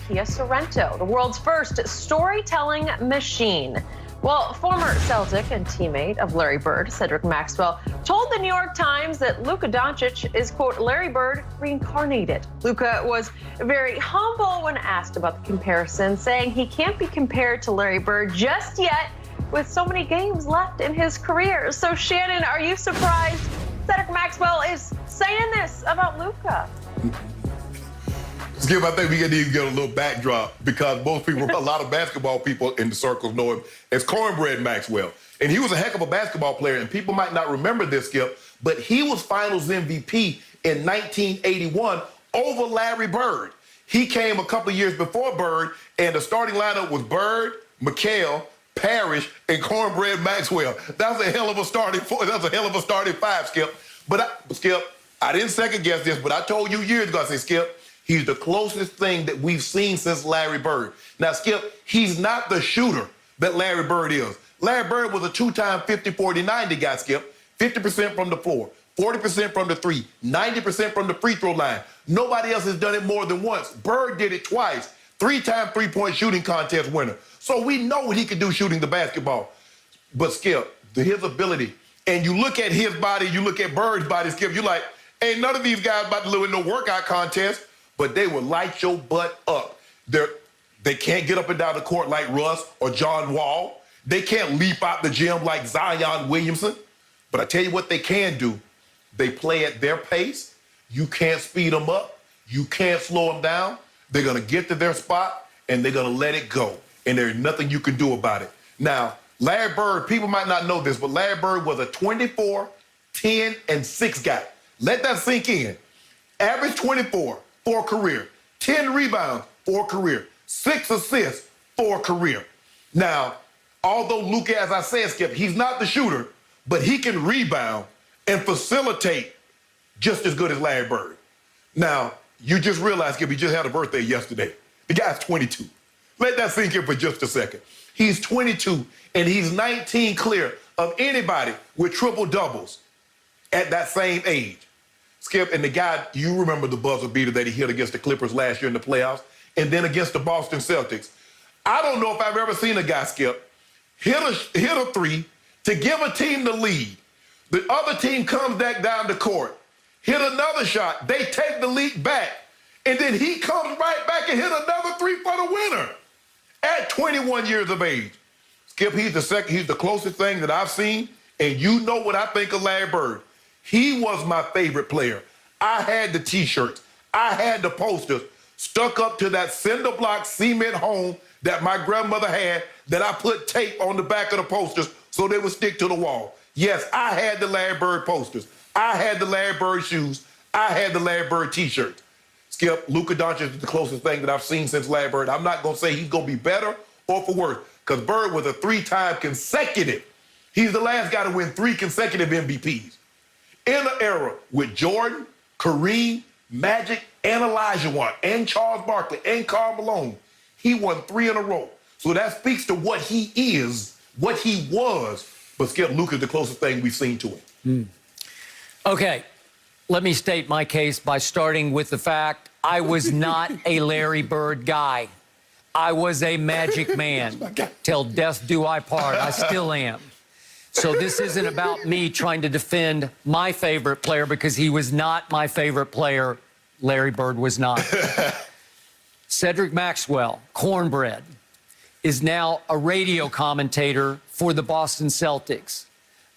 Kia Sorento, the world's first storytelling machine. Well, former Celtic and teammate of Larry Bird, Cedric Maxwell, told the New York Times that Luka Doncic is, quote, Larry Bird reincarnated. Luka was very humble when asked about the comparison, saying he can't be compared to Larry Bird just yet with so many games left in his career. So, Shannon, are you surprised Cedric Maxwell is saying this about Luka? Skip, I think we need to get a little backdrop because most people, a lot of basketball people in the circles know him as Cornbread Maxwell. And he was a heck of a basketball player, and people might not remember this, Skip, but he was Finals MVP in 1981 over Larry Bird. He came a couple of years before Bird, and the starting lineup was Bird, McHale, Parrish, and Cornbread Maxwell. That was a hell of a starting four. That was a hell of a starting five, Skip. Skip, I didn't second guess this, but I told you years ago, I said, Skip, he's the closest thing that we've seen since Larry Bird. Now, Skip, he's not the shooter that Larry Bird is. Larry Bird was a two-time 50-40-90 guy, Skip. 50% from the floor, 40% from the three, 90% from the free throw line. Nobody else has done it more than once. Bird did it twice. Three-time three-point shooting contest winner. So we know what he can do shooting the basketball. But, Skip, his ability, and you look at his body, you look at Bird's body, Skip, you're like, ain't none of these guys about to live in no workout contest. But they will light your butt up. They can't get up and down the court like Russ or John Wall. They can't leap out the gym like Zion Williamson. But I tell you what they can do. They play at their pace. You can't speed them up. You can't slow them down. They're going to get to their spot, and they're going to let it go. And there's nothing you can do about it. Now, Larry Bird, people might not know this, but Larry Bird was a 24, 10, and 6 guy. Let that sink in. Average 24. For a career, 10 rebounds for a career, 6 assists for a career. Now, although Luka, as I said, Skip, he's not the shooter, but he can rebound and facilitate just as good as Larry Bird. Now, you just realized, Skip, he just had a birthday yesterday. The guy's 22. Let that sink in for just a second. He's 22, and he's 19 clear of anybody with triple doubles at that same age. Skip, and the guy, you remember the buzzer beater that he hit against the Clippers last year in the playoffs, and then against the Boston Celtics. I don't know if I've ever seen a guy, Skip, hit a three to give a team the lead. The other team comes back down the court, hit another shot, they take the lead back, and then he comes right back and hit another three for the winner at 21 years of age. Skip, he's the closest thing that I've seen, and you know what I think of Larry Bird. He was my favorite player. I had the T-shirts. I had the posters stuck up to that cinder block cement home that my grandmother had that I put tape on the back of the posters so they would stick to the wall. Yes, I had the Larry Bird posters. I had the Larry Bird shoes. I had the Larry Bird T-shirts. Skip, Luka Doncic is the closest thing that I've seen since Larry Bird. I'm not going to say he's going to be better or for worse because Bird was a 3-time consecutive. He's the last guy to win 3 consecutive MVPs. In an era with Jordan, Kareem, Magic, and Olajuwon, and Charles Barkley, and Karl Malone, he won 3 in a row. So that speaks to what he is, what he was. But Skip, Luka's the closest thing we've seen to him. Okay, let me state my case by starting with the fact I was not a Larry Bird guy. I was a Magic man. Till death do I part. I still am. So this isn't about me trying to defend my favorite player because he was not my favorite player. Larry Bird was not. Cedric Maxwell, Cornbread, is now a radio commentator for the Boston Celtics.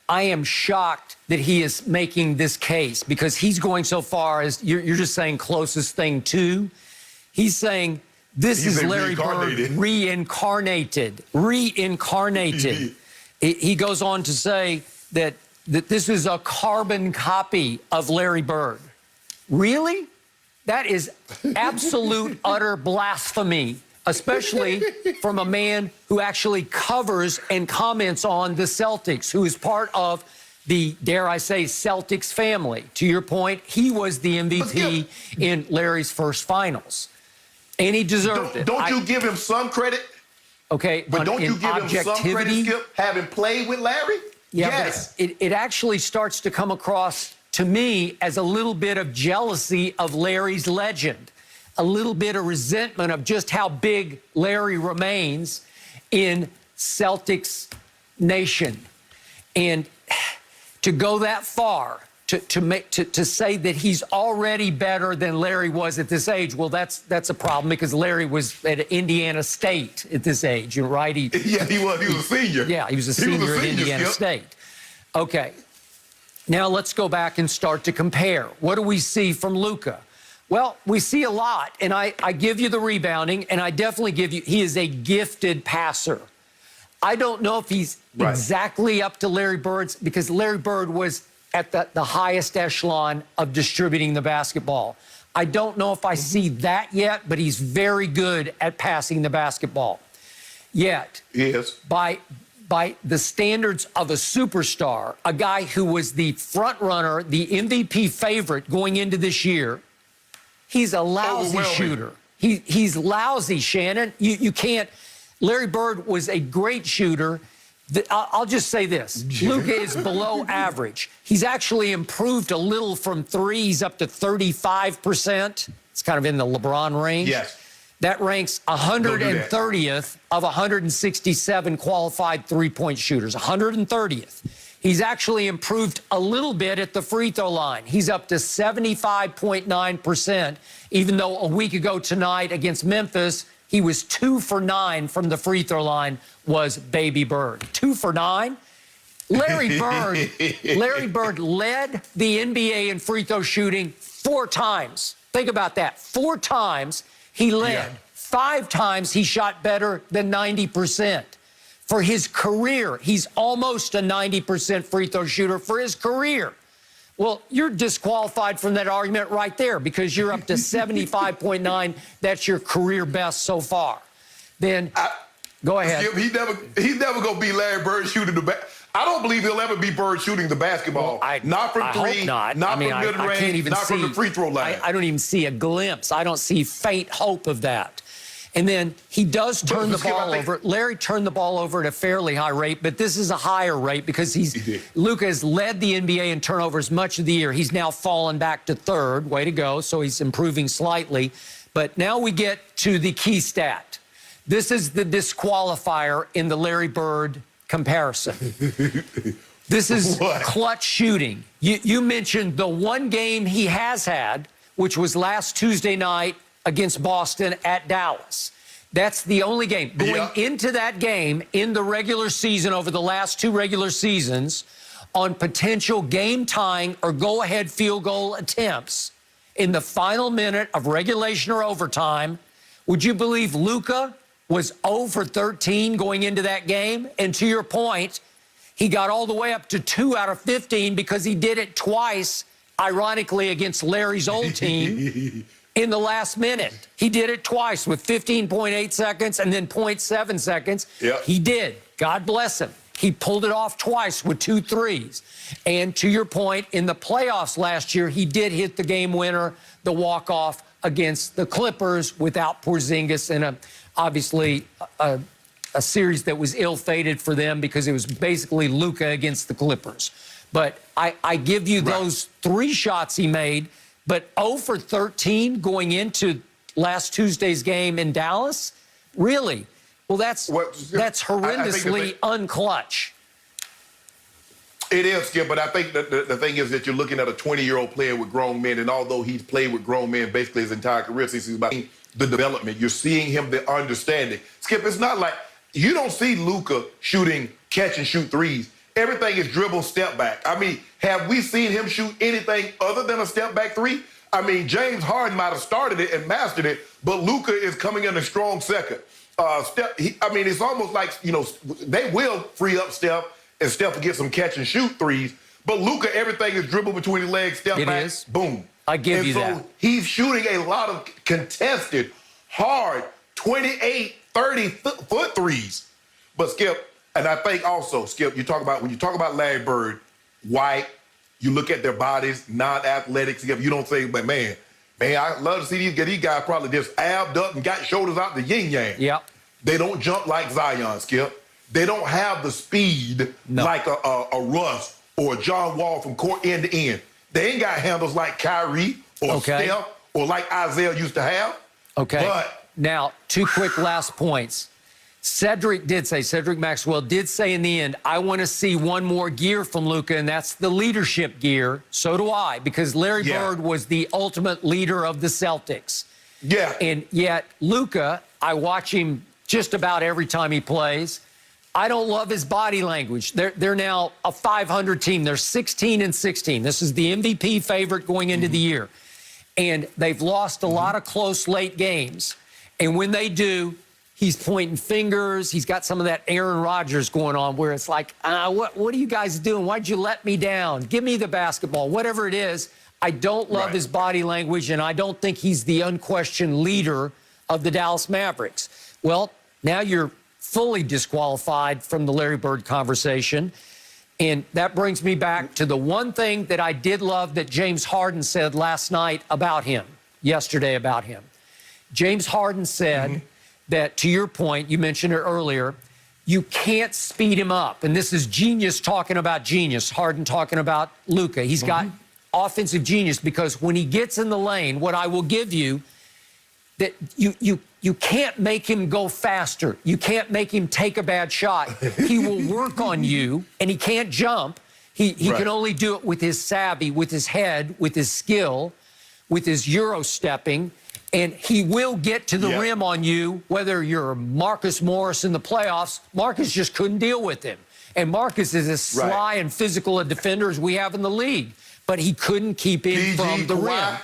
I am shocked that he is making this case because he's going so far as you're just saying closest thing to. He's saying this is Larry Bird reincarnated. He goes on to say that this is a carbon copy of Larry Bird. Really? That is absolute, utter blasphemy, especially from a man who actually covers and comments on the Celtics, who is part of the, dare I say, Celtics family. To your point, he was the MVP in Larry's first finals, and he deserved it. Don't you give him some credit? Okay, but don't you give him some credit, Skip, having played with Larry? Yeah, yes. But it actually starts to come across to me as a little bit of jealousy of Larry's legend. a little bit of resentment of just how big Larry remains in Celtics Nation. And to go that far, to say that he's already better than Larry was at this age, well, that's a problem because Larry was at Indiana State at this age, right? Yeah, he was a senior. Yeah, he was a senior at Indiana State. Okay, now let's go back and start to compare. What do we see from Luka? Well, we see a lot, and I give you the rebounding, and I definitely give you, he is a gifted passer. I don't know if he's exactly up to Larry Bird's, because Larry Bird was at the highest echelon of distributing the basketball. I don't know if I see that yet, but he's very good at passing the basketball. Yet, yes, by the standards of a superstar, a guy who was the front runner, the MVP favorite going into this year, he's a lousy shooter. He's lousy, Shannon. You can't. Larry Bird was a great shooter. I'll just say this. Luka is below average. He's actually improved a little from three. He's up to 35%. It's kind of in the LeBron range. Yes. That ranks 130th of 167 qualified three-point shooters, 130th. He's actually improved a little bit at the free throw line. He's up to 75.9%, even though a week ago tonight against Memphis, he was 2 for 9 from the free throw line, was Baby Bird. 2 for 9? Larry Bird led the NBA in free throw shooting 4 times. Think about that. 4 times he led. Yeah. 5 times he shot better than 90%. For his career, he's almost a 90% free throw shooter for his career. Well, you're disqualified from that argument right there because you're up to 75.9. That's your career best so far. Then, go ahead. He's never going to be Larry Bird shooting the basketball. I don't believe he'll ever be Bird shooting the basketball. Well, not from three, not from mid-range, not from the free throw line. I don't even see a glimpse. I don't see faint hope of that. And then he does turn the ball over. Larry turned the ball over at a fairly high rate, but this is a higher rate because Luka has led the NBA in turnovers much of the year. He's now fallen back to 3rd. Way to go. So he's improving slightly. But now we get to the key stat. This is the disqualifier in the Larry Bird comparison. This is clutch shooting. You mentioned the one game he has had, which was last Tuesday night against Boston at Dallas. That's the only game. Going into that game in the regular season over the last 2 regular seasons on potential game-tying or go-ahead field goal attempts in the final minute of regulation or overtime, would you believe Luka was 0 for 13 going into that game? And to your point, he got all the way up to 2 out of 15 because he did it twice, ironically, against Larry's old team. In the last minute. He did it twice with 15.8 seconds and then 0.7 seconds. Yep. He did. God bless him. He pulled it off twice with 2 threes. And to your point, in the playoffs last year, he did hit the game winner, the walk-off against the Clippers without Porzingis in obviously a series that was ill-fated for them because it was basically Luka against the Clippers. But I give you those 3 shots he made. But 0 for 13 going into last Tuesday's game in Dallas? Really? Well, that's horrendously unclutch. It is, Skip, but I think the thing is that you're looking at a 20-year-old player with grown men, and although he's played with grown men basically his entire career, since he's about the development, you're seeing him the understanding. Skip, it's not like you don't see Luka shooting catch-and-shoot threes. Everything is dribble, step back. I mean, have we seen him shoot anything other than a step back 3? I mean, James Harden might have started it and mastered it, but Luka is coming in a strong second. It's almost like, they will free up Steph and Steph will get some catch and shoot threes, but Luka, everything is dribble between his legs, step back, boom. I give you that. So he's shooting a lot of contested, hard, 28, 30-foot threes. But Skip, and I think also, Skip, when you talk about Larry Bird, white, you look at their bodies, non-athletic, Skip, you don't say, but man, I love to see these guys probably just abbed up and got shoulders out the yin-yang. Yep. They don't jump like Zion, Skip. They don't have the speed like a Russ or a John Wall from court end to end. They ain't got handles like Kyrie or Steph or like Isaiah used to have. Okay. But now, 2 quick last points. Cedric Maxwell did say in the end, I want to see one more gear from Luka, and that's the leadership gear. So do I, because Larry Bird was the ultimate leader of the Celtics. Yeah. And yet, Luka, I watch him just about every time he plays. I don't love his body language. They're now a 500 team. They're 16-16. This is the MVP favorite going into the year. And they've lost a lot of close late games. And when they do, he's pointing fingers. He's got some of that Aaron Rodgers going on where it's like, what are you guys doing? Why'd you let me down? Give me the basketball. Whatever it is, I don't love his body language, and I don't think he's the unquestioned leader of the Dallas Mavericks. Well, now you're fully disqualified from the Larry Bird conversation. And that brings me back to the one thing that I did love that James Harden said last night about him, yesterday about him. James Harden said that, to your point, you mentioned it earlier, you can't speed him up. And this is genius talking about genius, Harden talking about Luka. He's got offensive genius because when he gets in the lane, what I will give you, that you can't make him go faster. You can't make him take a bad shot. He will work on you, and he can't jump. He can only do it with his savvy, with his head, with his skill, with his Euro stepping, and he will get to the rim on you, whether you're Marcus Morris in the playoffs. Marcus just couldn't deal with him. And Marcus is as sly and physical a defender as we have in the league, but he couldn't keep him from the rim.